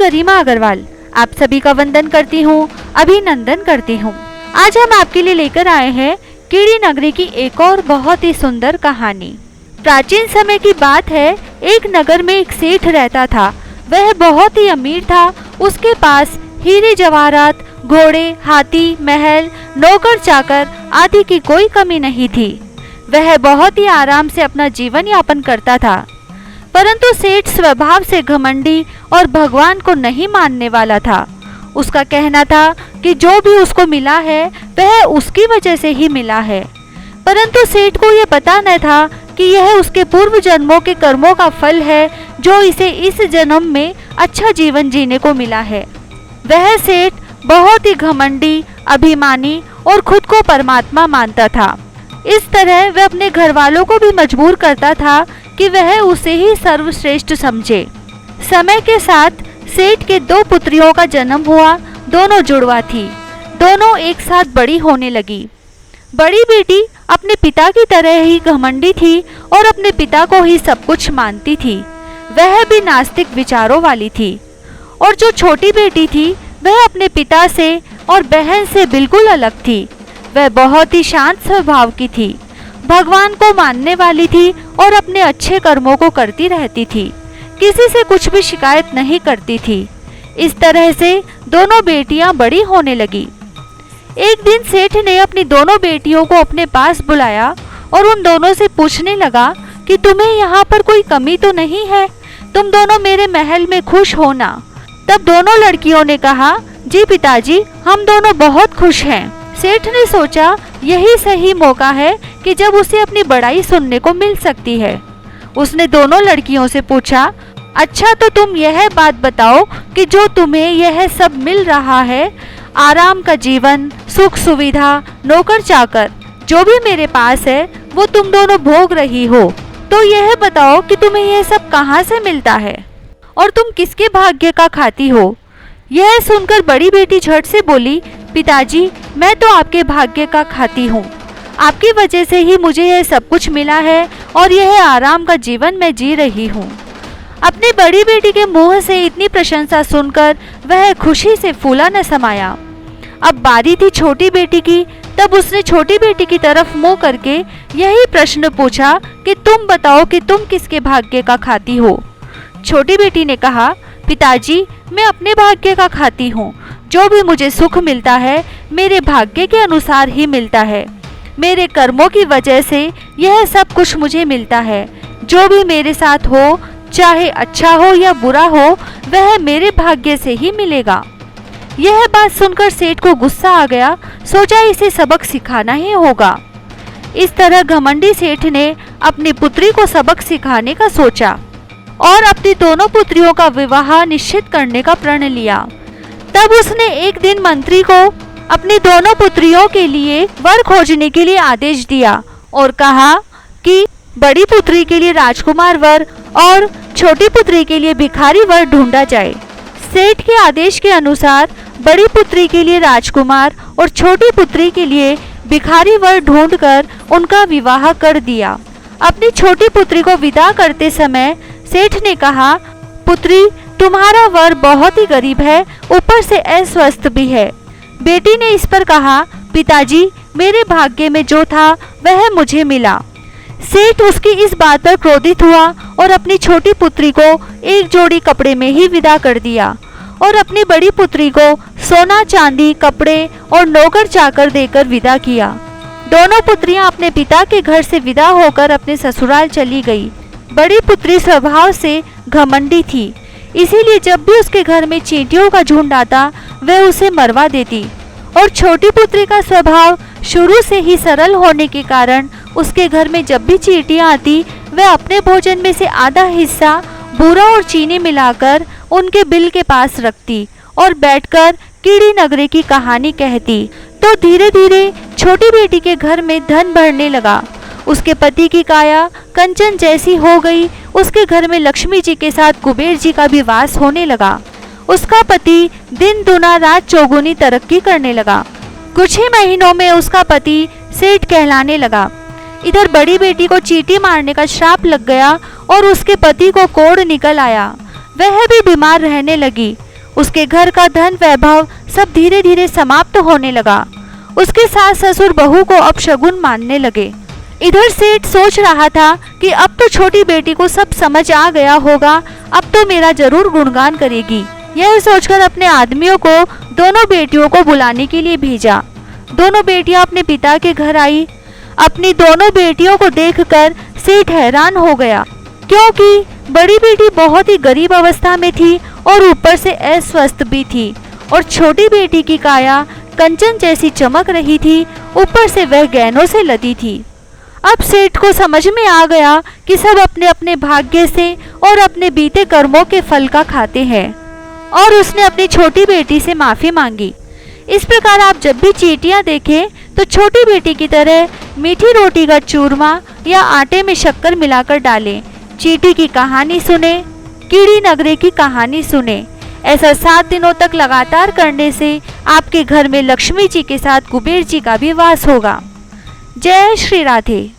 गरिमा अग्रवाल आप सभी का वंदन करती हूँ, अभिनंदन करती हूँ। आज हम आपके लिए लेकर आए हैं कीड़ी नगरी की एक और बहुत ही सुंदर कहानी। प्राचीन समय की बात है, एक नगर में एक सेठ रहता था। वह बहुत ही अमीर था। उसके पास हीरे जवाहरात, घोड़े, हाथी, महल, नौकर चाकर आदि की कोई कमी नहीं थी। वह बहुत ही आराम से अपना जीवन यापन करता था। परंतु सेठ स्वभाव से घमंडी और भगवान को नहीं मानने वाला था। उसका कहना था कि जो भी उसको मिला है वह उसकी वजह से ही मिला है। परंतु सेठ को यह पता न था कि यह उसके पूर्व जन्मों के कर्मों का फल है, जो इसे इस जन्म में अच्छा जीवन जीने को मिला है। वह सेठ बहुत ही घमंडी, अभिमानी और खुद को परमात्मा मानता था। इस तरह वह अपने घर वालों को भी मजबूर करता था कि वह उसे ही सर्वश्रेष्ठ समझे। समय के साथ सेठ के 2 पुत्रियों का जन्म हुआ। दोनों जुड़वा थी। दोनों एक साथ बड़ी होने लगी। बड़ी बेटी अपने पिता की तरह ही घमंडी थी और अपने पिता को ही सब कुछ मानती थी। वह भी नास्तिक विचारों वाली थी। और जो छोटी बेटी थी वह अपने पिता से और बहन से बिल्कुल अलग थी। वह बहुत ही शांत स्वभाव की थी, भगवान को मानने वाली थी और अपने अच्छे कर्मों को करती रहती थी। किसी से कुछ भी शिकायत नहीं करती थी। इस तरह से दोनों बेटियां बड़ी होने लगी। एक दिन सेठ ने अपनी दोनों बेटियों को अपने पास बुलाया और उन दोनों से पूछने लगा कि तुम्हें यहाँ पर कोई कमी तो नहीं है? तुम दोनों मेरे महल में खुश हो ना? तब दोनों लड़कियों ने कहा, जी पिताजी, हम दोनों बहुत खुश हैं। सेठ ने सोचा यही सही मौका है कि जब उसे अपनी बड़ाई सुनने को मिल सकती है। उसने दोनों लड़कियों से पूछा, अच्छा तो तुम यह बात बताओ कि जो तुम्हें यह सब मिल रहा है, आराम का जीवन, सुख सुविधा, नौकर चाकर, जो भी मेरे पास है वो तुम दोनों भोग रही हो, तो यह बताओ कि तुम्हें यह सब कहाँ से मिलता है और तुम किसके भाग्य का खाती हो? यह सुनकर बड़ी बेटी झट से बोली, पिताजी, मैं तो आपके भाग्य का खाती हूँ। आपकी वजह से ही मुझे यह सब कुछ मिला है और यह आराम का जीवन मैं जी रही हूँ। अपनी बड़ी बेटी के मुंह से इतनी प्रशंसा सुनकर वह खुशी से फूला न समाया। अब बारी थी छोटी बेटी की। तब उसने छोटी बेटी की तरफ मुंह करके यही प्रश्न पूछा कि तुम बताओ कि तुम किसके भाग्य का खाती हो? छोटी बेटी ने कहा, पिताजी, मैं अपने भाग्य का खाती हूँ। जो भी मुझे सुख मिलता है मेरे भाग्य के अनुसार ही मिलता है। मेरे कर्मों की वजह से यह सब कुछ मुझे मिलता है। जो भी मेरे साथ हो, चाहे अच्छा हो या बुरा हो, वह मेरे भाग्य से ही मिलेगा। यह बात सुनकर सेठ को गुस्सा आ गया। सोचा इसे सबक सिखाना ही होगा। इस तरह घमंडी सेठ ने अपनी पुत्री को सबक सिखाने का सोचा और अपनी दोनों पुत्रियों का विवाह निश्चित करने का प्रण लिया। तब उसने एक दिन मंत्री को अपनी दोनों पुत्रियों के लिए वर खोजने के लिए आदेश दिया और कहा कि बड़ी पुत्री के लिए राजकुमार वर और छोटी पुत्री के लिए भिखारी वर ढूंढा जाए। सेठ के आदेश के अनुसार बड़ी पुत्री के लिए राजकुमार और छोटी पुत्री के लिए भिखारी वर ढूंढकर उनका विवाह कर दिया। अपनी छोटी पुत्री को विदा करते समय सेठ ने कहा, पुत्री, तुम्हारा वर बहुत ही गरीब है, ऊपर से अस्वस्थ भी है। बेटी ने इस पर कहा, पिताजी, मेरे भाग्य में जो था वह मुझे मिला। सेठ उसकी इस बात पर क्रोधित हुआ और अपनी छोटी पुत्री को एक जोड़ी कपड़े में ही विदा कर दिया और अपनी बड़ी पुत्री को सोना, चांदी, कपड़े और नौकर चाकर देकर विदा किया। दोनों पुत्रियां अपने पिता के घर से विदा होकर अपने ससुराल चली गई। बड़ी पुत्री स्वभाव से घमंडी थी, इसीलिए जब भी उसके घर में चींटियों का झुंड आता वह उसे मरवा देती। और छोटी पुत्री का स्वभाव शुरू से ही सरल होने के कारण उसके घर में जब भी चींटियां आती वह अपने भोजन में से आधा हिस्सा बूरा और चीनी मिलाकर उनके बिल के पास रखती और बैठकर कीड़ी नगरी की कहानी कहती। तो धीरे धीरे छोटी बेटी के घर में धन बढ़ने लगा। उसके पति की काया कंचन जैसी हो गई। उसके घर में लक्ष्मी जी के साथ कुबेर जी का भी वास होने लगा। उसका पति दिन दुना रात चौगुनी तरक्की करने लगा। कुछ ही महीनों में उसका पति सेठ कहलाने लगा। इधर बड़ी बेटी को चींटी मारने का श्राप लग गया और उसके पति को कोढ़ निकल आया। वह भी बीमार रहने लगी। उसके घर का धन वैभव सब धीरे धीरे समाप्त होने लगा। उसके सास ससुर बहू को अपशगुन मानने लगे। इधर सेठ सोच रहा था कि अब तो छोटी बेटी को सब समझ आ गया होगा, अब तो मेरा जरूर गुणगान करेगी। यह सोचकर अपने आदमियों को दोनों बेटियों को बुलाने के लिए भेजा। दोनों बेटियां अपने पिता के घर आई। अपनी दोनों बेटियों को देखकर सेठ हैरान हो गया, क्योंकि बड़ी बेटी बहुत ही गरीब अवस्था में थी और ऊपर से अस्वस्थ भी थी, और छोटी बेटी की काया कंचन जैसी चमक रही थी, ऊपर से वह गहनों से लदी थी। अब सेठ को समझ में आ गया कि सब अपने अपने भाग्य से और अपने बीते कर्मों के फल का खाते हैं, और उसने अपनी छोटी बेटी से माफी मांगी। इस प्रकार आप जब भी चींटियां देखें तो छोटी बेटी की तरह मीठी रोटी का चूरमा या आटे में शक्कर मिलाकर डालें। चींटी की कहानी सुने, कीड़ी नगरी की कहानी सुने। ऐसा 7 दिनों तक लगातार करने से आपके घर में लक्ष्मी जी के साथ कुबेर जी का भी वास होगा। जय श्री राधे।